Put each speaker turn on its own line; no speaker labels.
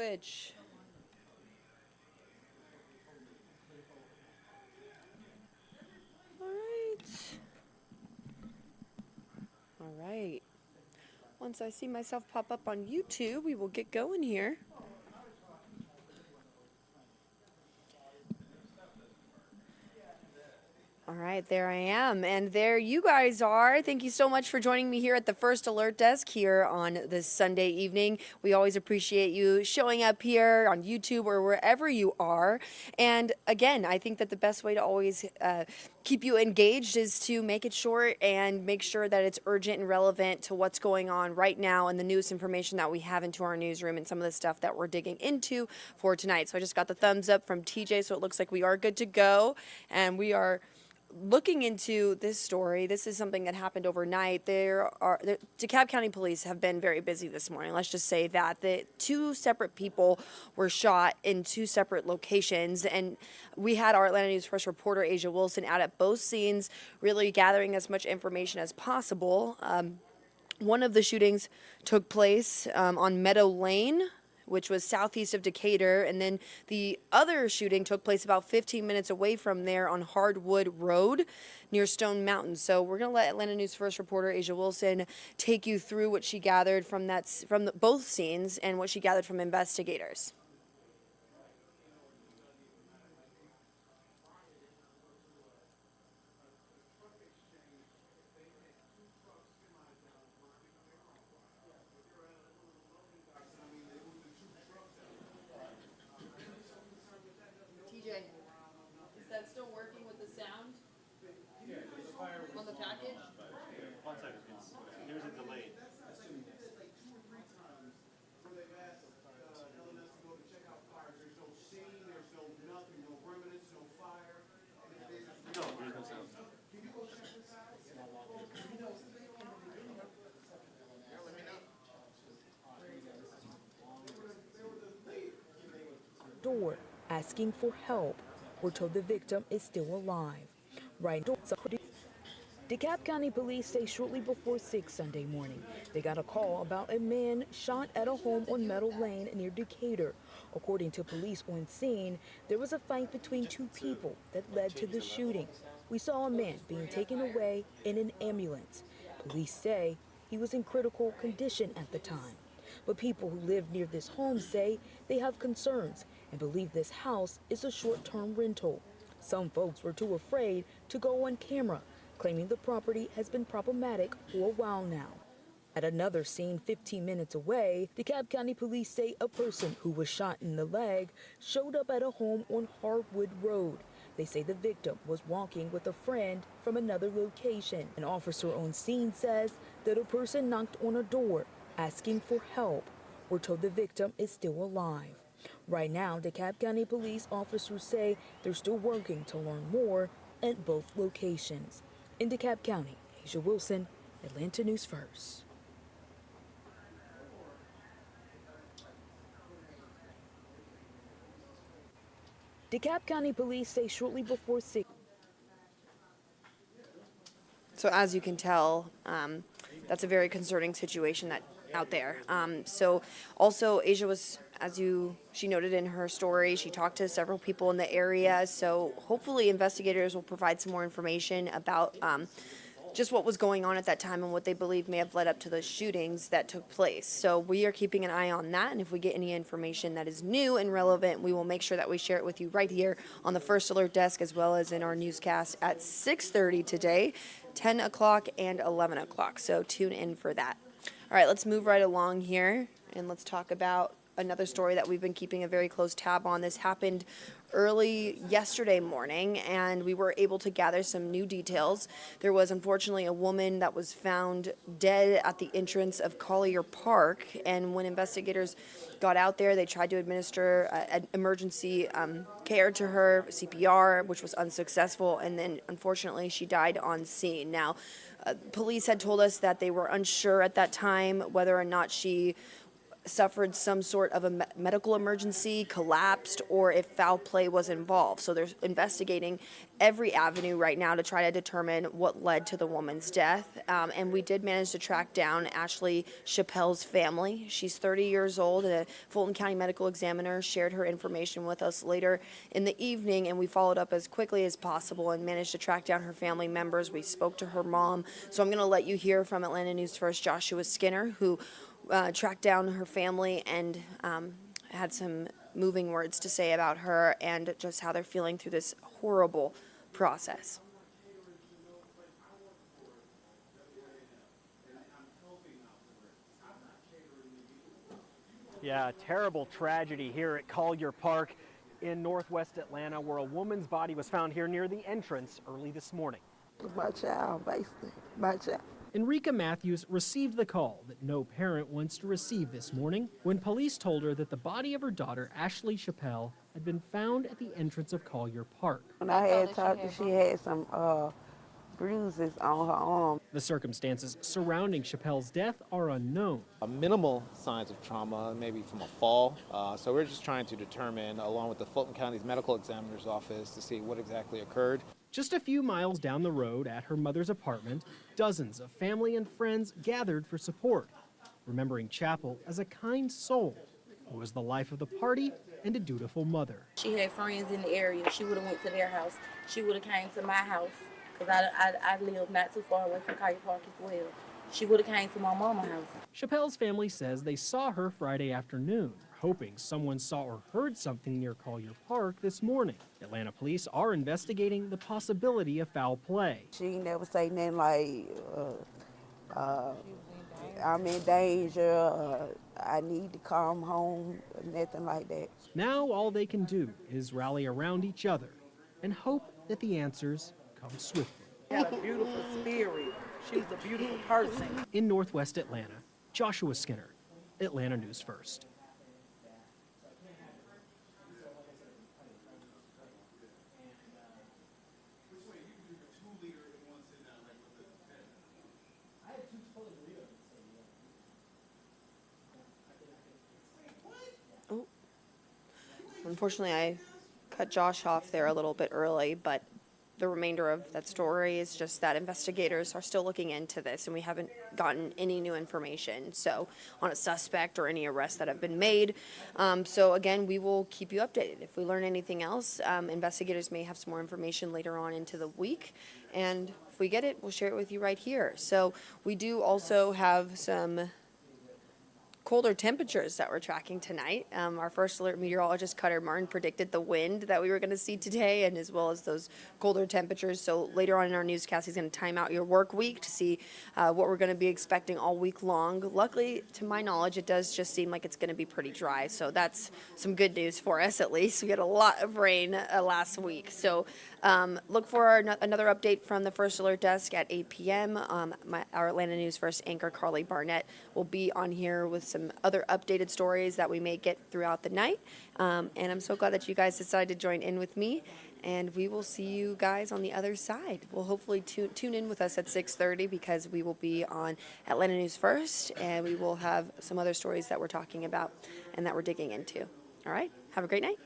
Switch. All right. All right. Once I see myself pop up on YouTube, we will get going here. All right, there I am. And there you guys are. Thank you so much for joining me here at the First Alert Desk here on this Sunday evening. We always appreciate you showing up here on YouTube or wherever you are. And again, I think that the best way to always keep you engaged is to make it short and make sure that it's urgent and relevant to what's going on right now and the newest information that we have into our newsroom and some of the stuff that we're digging into for tonight. So I just got the thumbs up from TJ, so it looks like we are good to go. And we are looking into this story. This is something that happened overnight. The DeKalb County Police have been very busy this morning. Let's just say that the two separate people were shot in two separate locations, and we had our Atlanta News First reporter Asia Wilson out at both scenes, really gathering as much information as possible. One of the shootings took place on Meadow Lane, which was southeast of Decatur, and then the other shooting took place about 15 minutes away from there on Hardwood Road near Stone Mountain. So we're going to let Atlanta News First reporter Asia Wilson take you through what she gathered from both scenes and what she gathered from investigators. Is that still working with the sound on the package?
One second, there's a delay. No, there's no sound.
Door asking for help. We're told the victim is still alive. Right now, DeKalb County Police say shortly before 6 Sunday morning, they got a call about a man shot at a home on Meadow Lane near Decatur. According to police on scene, there was a fight between two people that led to the shooting. We saw a man being taken away in an ambulance. Police say he was in critical condition at the time. But people who live near this home say they have concerns and believe this house is a short-term rental. Some folks were too afraid to go on camera, claiming the property has been problematic for a while now. At another scene 15 minutes away, DeKalb County Police say a person who was shot in the leg showed up at a home on Hardwood Road. They say the victim was walking with a friend from another location. An officer on scene says that a person knocked on a door asking for help. We're told the victim is still alive. Right now, DeKalb County Police officers say they're still working to learn more at both locations. In DeKalb County, Asia Wilson, Atlanta News First. DeKalb County Police say shortly before 6.
So as you can tell, that's a very concerning situation out there. So also Asia was, she noted in her story, she talked to several people in the area. So hopefully investigators will provide some more information about just what was going on at that time and what they believe may have led up to the shootings that took place. So we are keeping an eye on that, and if we get any information that is new and relevant, we will make sure that we share it with you right here on the First Alert Desk, as well as in our newscast at 6:30 today, 10 o'clock and 11 o'clock. So tune in for that. All right, let's move right along here, and let's talk about another story that we've been keeping a very close tab on. This happened early yesterday morning, and we were able to gather some new details. There was unfortunately a woman that was found dead at the entrance of Collier Park, and when investigators got out there, they tried to administer emergency care to her, CPR, which was unsuccessful, and then unfortunately she died on scene. Now, police had told us that they were unsure at that time whether or not she suffered some sort of a medical emergency, collapsed, or if foul play was involved. So they're investigating every avenue right now to try to determine what led to the woman's death. And we did manage to track down Ashley Chappelle's family. She's 30 years old, and a Fulton County medical examiner shared her information with us later in the evening, and we followed up as quickly as possible and managed to track down her family members. We spoke to her mom. So I'm going to let you hear from Atlanta News First Joshua Skinner, who tracked down her family and had some moving words to say about her and just how they're feeling through this horrible process.
Yeah, a terrible tragedy here at Collier Park in northwest Atlanta, where a woman's body was found here near the entrance early this morning.
My child, basically, my child.
Enrica Matthews received the call that no parent wants to receive this morning when police told her that the body of her daughter, Ashley Chappelle, had been found at the entrance of Collier Park.
When I had talked to her, she had some bruises on her arm.
The circumstances surrounding Chappelle's death are unknown.
Minimal signs of trauma, maybe from a fall. So we're just trying to determine, along with the Fulton County's medical examiner's office, to see what exactly occurred.
Just a few miles down the road at her mother's apartment, dozens of family and friends gathered for support, remembering Chappell as a kind soul who was the life of the party and a dutiful mother.
She had friends in the area. She would have went to their house. She would have came to my house because I live not too far away from Collier Park as well. She would have came to my mama's house.
Chappelle's family says they saw her Friday afternoon, hoping someone saw or heard something near Collier Park this morning. Atlanta police are investigating the possibility of foul play.
She never say nothing like, I'm in danger, I need to come home, nothing like that.
Now all they can do is rally around each other and hope that the answers come swiftly.
She had a beautiful spirit. She's a beautiful person.
In northwest Atlanta, Joshua Skinner, Atlanta News First.
Oh, unfortunately, I cut Josh off there a little bit early, but the remainder of that story is just that investigators are still looking into this, and we haven't gotten any new information on a suspect or any arrests that have been made. So again, we will keep you updated. If we learn anything else, investigators may have some more information later on into the week, and if we get it, we'll share it with you right here. So we do also have some colder temperatures that we're tracking tonight. Our first alert meteorologist, Cutter Martin, predicted the wind that we were going to see today, and as well as those colder temperatures. So later on in our newscast, he's going to time out your work week to see what we're going to be expecting all week long. Luckily, to my knowledge, it does just seem like it's going to be pretty dry. So that's some good news for us, at least. We had a lot of rain last week. So look for another update from the First Alert Desk at 8 p.m. Our Atlanta News First anchor, Carly Barnett, will be on here with some other updated stories that we may get throughout the night. And I'm so glad that you guys decided to join in with me. And we will see you guys on the other side. We'll hopefully tune in with us at 6:30 because we will be on Atlanta News First, and we will have some other stories that we're talking about and that we're digging into. All right, have a great night.